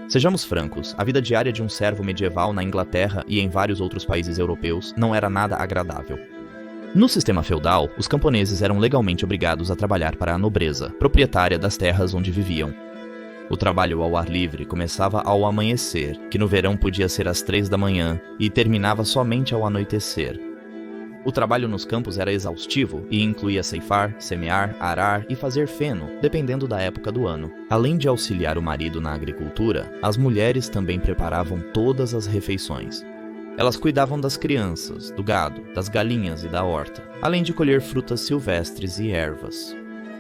Sejamos francos, a vida diária de um servo medieval na Inglaterra e em vários outros países europeus não era nada agradável. No sistema feudal, os camponeses eram legalmente obrigados a trabalhar para a nobreza, proprietária das terras onde viviam. O trabalho ao ar livre começava ao amanhecer, que no verão podia ser às 3 da manhã, e terminava somente ao anoitecer. O trabalho nos campos era exaustivo e incluía ceifar, semear, arar e fazer feno, dependendo da época do ano. Além de auxiliar o marido na agricultura, as mulheres também preparavam todas as refeições. Elas cuidavam das crianças, do gado, das galinhas e da horta, além de colher frutas silvestres e ervas.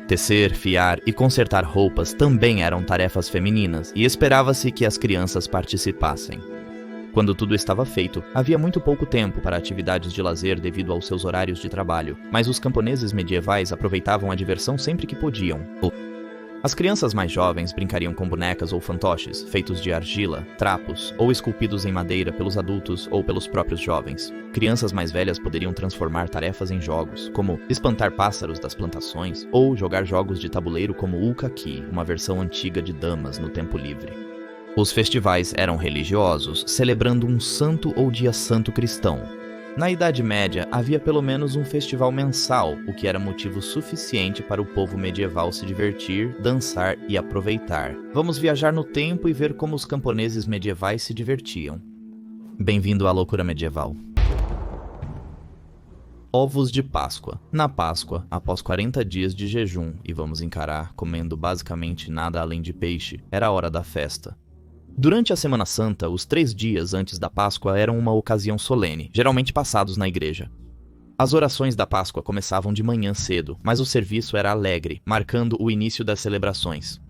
Tecer, fiar e consertar roupas também eram tarefas femininas e esperava-se que as crianças participassem. Quando tudo estava feito, havia muito pouco tempo para atividades de lazer devido aos seus horários de trabalho, mas os camponeses medievais aproveitavam a diversão sempre que podiam. As crianças mais jovens brincariam com bonecas ou fantoches, feitos de argila, trapos ou esculpidos em madeira pelos adultos ou pelos próprios jovens. Crianças mais velhas poderiam transformar tarefas em jogos, como espantar pássaros das plantações ou jogar jogos de tabuleiro como o Ukaki, uma versão antiga de damas no tempo livre. Os festivais eram religiosos, celebrando um santo ou dia santo cristão. Na Idade Média, havia pelo menos um festival mensal, o que era motivo suficiente para o povo medieval se divertir, dançar e aproveitar. Vamos viajar no tempo e ver como os camponeses medievais se divertiam. Bem-vindo à loucura medieval. Ovos de Páscoa. Na Páscoa, após 40 dias de jejum, e vamos encarar comendo basicamente nada além de peixe, era a hora da festa. Durante a Semana Santa, os 3 dias antes da Páscoa eram uma ocasião solene, geralmente passados na igreja. As orações da Páscoa começavam de manhã cedo, mas o serviço era alegre, marcando o início das celebrações.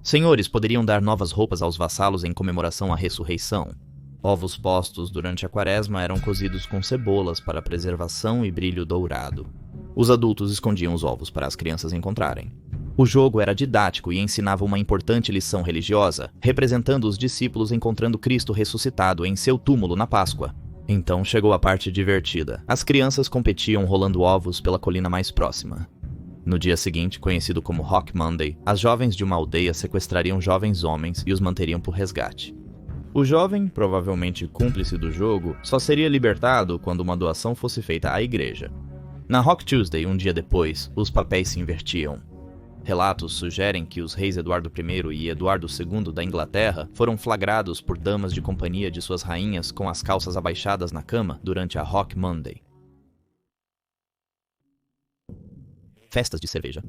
Senhores poderiam dar novas roupas aos vassalos em comemoração à ressurreição. Ovos postos durante a Quaresma eram cozidos com cebolas para preservação e brilho dourado. Os adultos escondiam os ovos para as crianças encontrarem. O jogo era didático e ensinava uma importante lição religiosa, representando os discípulos encontrando Cristo ressuscitado em seu túmulo na Páscoa. Então chegou a parte divertida. As crianças competiam rolando ovos pela colina mais próxima. No dia seguinte, conhecido como Rock Monday, as jovens de uma aldeia sequestrariam jovens homens e os manteriam por resgate. O jovem, provavelmente cúmplice do jogo, só seria libertado quando uma doação fosse feita à igreja. Na Rock Tuesday, um dia depois, os papéis se invertiam. Relatos sugerem que os reis Eduardo I e Eduardo II da Inglaterra foram flagrados por damas de companhia de suas rainhas com as calças abaixadas na cama durante a Rock Monday. Festas de cerveja.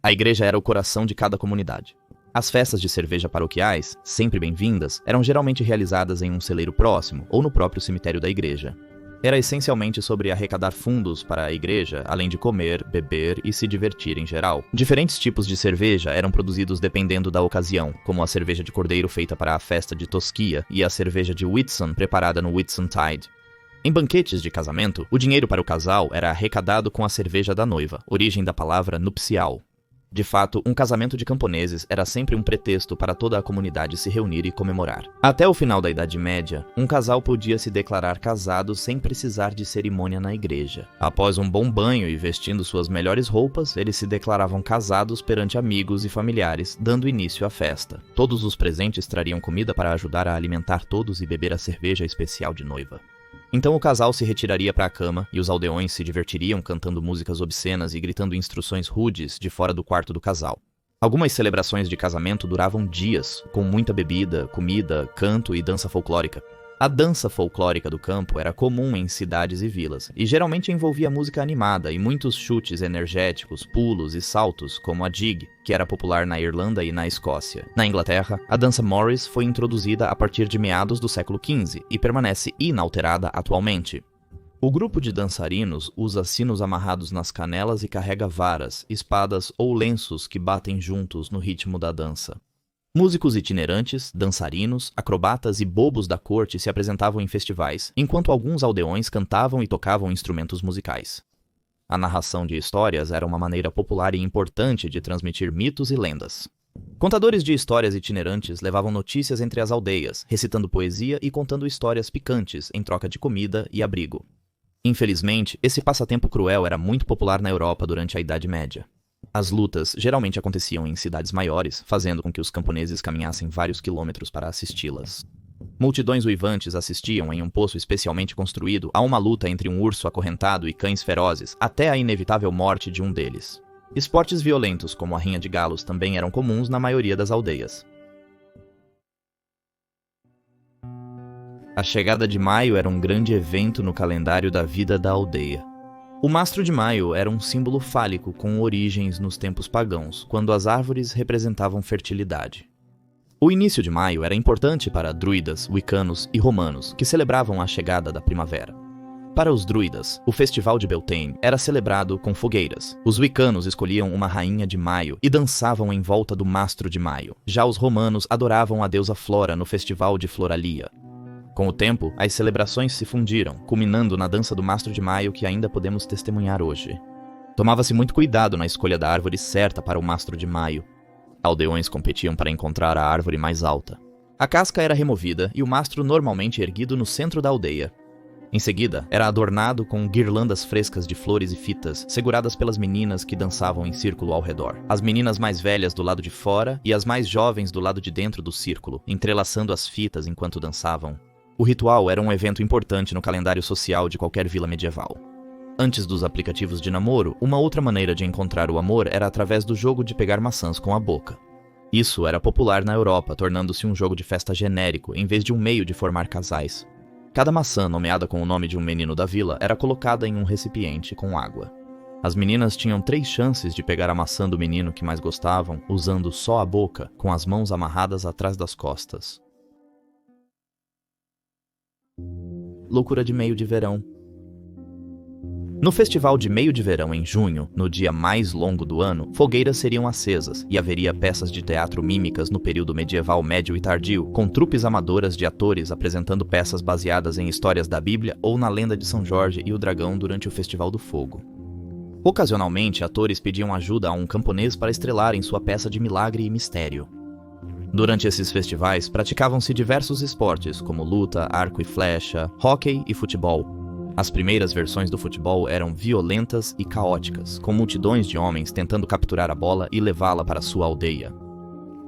A igreja era o coração de cada comunidade. As festas de cerveja paroquiais, sempre bem-vindas, eram geralmente realizadas em um celeiro próximo ou no próprio cemitério da igreja. Era essencialmente sobre arrecadar fundos para a igreja, além de comer, beber e se divertir em geral. Diferentes tipos de cerveja eram produzidos dependendo da ocasião, como a cerveja de cordeiro feita para a festa de Tosquia e a cerveja de Whitsun preparada no Whitsuntide. Em banquetes de casamento, o dinheiro para o casal era arrecadado com a cerveja da noiva, origem da palavra nupcial. De fato, um casamento de camponeses era sempre um pretexto para toda a comunidade se reunir e comemorar. Até o final da Idade Média, um casal podia se declarar casado sem precisar de cerimônia na igreja. Após um bom banho e vestindo suas melhores roupas, eles se declaravam casados perante amigos e familiares, dando início à festa. Todos os presentes trariam comida para ajudar a alimentar todos e beber a cerveja especial de noiva. Então o casal se retiraria para a cama e os aldeões se divertiriam cantando músicas obscenas e gritando instruções rudes de fora do quarto do casal. Algumas celebrações de casamento duravam dias, com muita bebida, comida, canto e dança folclórica. A dança folclórica do campo era comum em cidades e vilas, e geralmente envolvia música animada e muitos chutes energéticos, pulos e saltos, como a jig, que era popular na Irlanda e na Escócia. Na Inglaterra, a dança Morris foi introduzida a partir de meados do século XV e permanece inalterada atualmente. O grupo de dançarinos usa sinos amarrados nas canelas e carrega varas, espadas ou lenços que batem juntos no ritmo da dança. Músicos itinerantes, dançarinos, acrobatas e bobos da corte se apresentavam em festivais, enquanto alguns aldeões cantavam e tocavam instrumentos musicais. A narração de histórias era uma maneira popular e importante de transmitir mitos e lendas. Contadores de histórias itinerantes levavam notícias entre as aldeias, recitando poesia e contando histórias picantes em troca de comida e abrigo. Infelizmente, esse passatempo cruel era muito popular na Europa durante a Idade Média. As lutas geralmente aconteciam em cidades maiores, fazendo com que os camponeses caminhassem vários quilômetros para assisti-las. Multidões uivantes assistiam em um poço especialmente construído a uma luta entre um urso acorrentado e cães ferozes, até a inevitável morte de um deles. Esportes violentos como a rinha de galos também eram comuns na maioria das aldeias. A chegada de maio era um grande evento no calendário da vida da aldeia. O mastro de maio era um símbolo fálico com origens nos tempos pagãos, quando as árvores representavam fertilidade. O início de maio era importante para druidas, wiccanos e romanos, que celebravam a chegada da primavera. Para os druidas, o festival de Beltane era celebrado com fogueiras. Os wiccanos escolhiam uma rainha de maio e dançavam em volta do mastro de maio. Já os romanos adoravam a deusa Flora no festival de Floralia. Com o tempo, as celebrações se fundiram, culminando na dança do mastro de maio que ainda podemos testemunhar hoje. Tomava-se muito cuidado na escolha da árvore certa para o mastro de maio. Aldeões competiam para encontrar a árvore mais alta. A casca era removida e o mastro normalmente erguido no centro da aldeia. Em seguida, era adornado com guirlandas frescas de flores e fitas, seguradas pelas meninas que dançavam em círculo ao redor. As meninas mais velhas do lado de fora e as mais jovens do lado de dentro do círculo, entrelaçando as fitas enquanto dançavam. O ritual era um evento importante no calendário social de qualquer vila medieval. Antes dos aplicativos de namoro, uma outra maneira de encontrar o amor era através do jogo de pegar maçãs com a boca. Isso era popular na Europa, tornando-se um jogo de festa genérico, em vez de um meio de formar casais. Cada maçã, nomeada com o nome de um menino da vila, era colocada em um recipiente com água. As meninas tinham 3 chances de pegar a maçã do menino que mais gostavam, usando só a boca, com as mãos amarradas atrás das costas. Loucura de meio de verão. No festival de meio de verão em junho, no dia mais longo do ano, fogueiras seriam acesas e haveria peças de teatro mímicas no período medieval médio e tardio, com trupes amadoras de atores apresentando peças baseadas em histórias da Bíblia ou na lenda de São Jorge e o Dragão durante o Festival do Fogo. Ocasionalmente, atores pediam ajuda a um camponês para estrelar em sua peça de milagre e mistério. Durante esses festivais, praticavam-se diversos esportes, como luta, arco e flecha, hóquei e futebol. As primeiras versões do futebol eram violentas e caóticas, com multidões de homens tentando capturar a bola e levá-la para sua aldeia.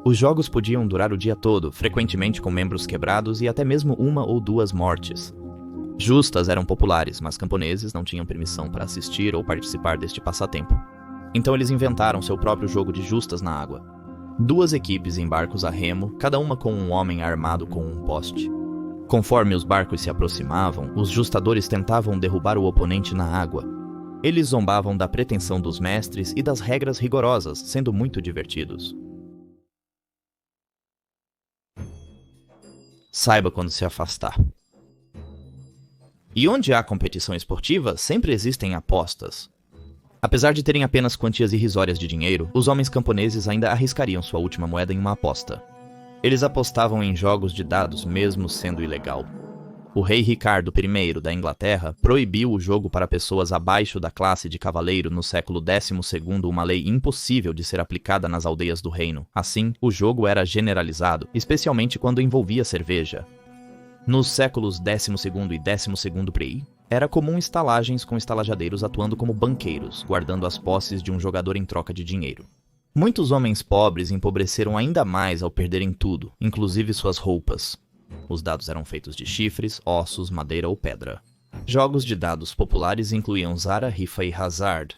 Os jogos podiam durar o dia todo, frequentemente com membros quebrados e até mesmo 1 ou 2 mortes. Justas eram populares, mas camponeses não tinham permissão para assistir ou participar deste passatempo. Então eles inventaram seu próprio jogo de justas na água. 2 equipes em barcos a remo, cada uma com um homem armado com um poste. Conforme os barcos se aproximavam, os justadores tentavam derrubar o oponente na água. Eles zombavam da pretensão dos mestres e das regras rigorosas, sendo muito divertidos. Saiba quando se afastar. E onde há competição esportiva, sempre existem apostas. Apesar de terem apenas quantias irrisórias de dinheiro, os homens camponeses ainda arriscariam sua última moeda em uma aposta. Eles apostavam em jogos de dados, mesmo sendo ilegal. O rei Ricardo I da Inglaterra proibiu o jogo para pessoas abaixo da classe de cavaleiro no século XII, uma lei impossível de ser aplicada nas aldeias do reino. Assim, o jogo era generalizado, especialmente quando envolvia cerveja. Nos séculos XII e XII Pri, era comum estalagens com estalajadeiros atuando como banqueiros, guardando as posses de um jogador em troca de dinheiro. Muitos homens pobres empobreceram ainda mais ao perderem tudo, inclusive suas roupas. Os dados eram feitos de chifres, ossos, madeira ou pedra. Jogos de dados populares incluíam Zara, Rifa e Hazard.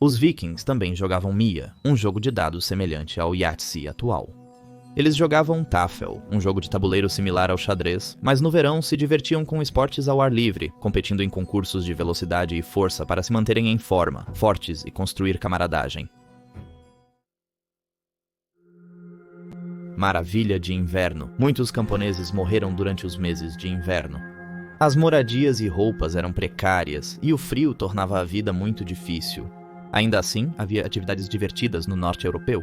Os vikings também jogavam Mia, um jogo de dados semelhante ao Yahtzee atual. Eles jogavam Tafel, um jogo de tabuleiro similar ao xadrez, mas no verão se divertiam com esportes ao ar livre, competindo em concursos de velocidade e força para se manterem em forma, fortes e construir camaradagem. Maravilha de inverno. Muitos camponeses morreram durante os meses de inverno. As moradias e roupas eram precárias, e o frio tornava a vida muito difícil. Ainda assim, havia atividades divertidas no norte europeu.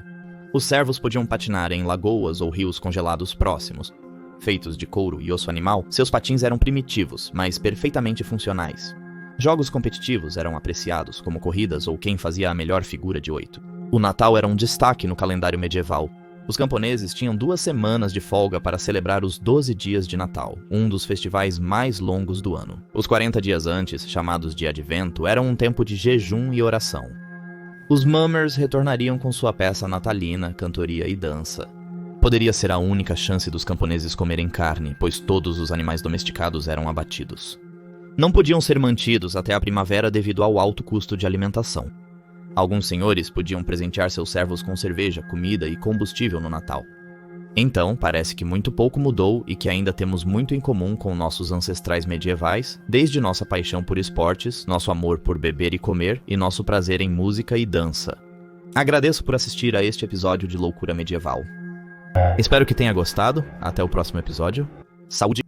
Os servos podiam patinar em lagoas ou rios congelados próximos. Feitos de couro e osso animal, seus patins eram primitivos, mas perfeitamente funcionais. Jogos competitivos eram apreciados, como corridas ou quem fazia a melhor figura de 8. O Natal era um destaque no calendário medieval. Os camponeses tinham 2 semanas de folga para celebrar os 12 dias de Natal, um dos festivais mais longos do ano. Os 40 dias antes, chamados de Advento, eram um tempo de jejum e oração. Os Mummers retornariam com sua peça natalina, cantoria e dança. Poderia ser a única chance dos camponeses comerem carne, pois todos os animais domesticados eram abatidos. Não podiam ser mantidos até a primavera devido ao alto custo de alimentação. Alguns senhores podiam presentear seus servos com cerveja, comida e combustível no Natal. Então, parece que muito pouco mudou e que ainda temos muito em comum com nossos ancestrais medievais, desde nossa paixão por esportes, nosso amor por beber e comer e nosso prazer em música e dança. Agradeço por assistir a este episódio de Loucura Medieval. Espero que tenha gostado. Até o próximo episódio. Saúde!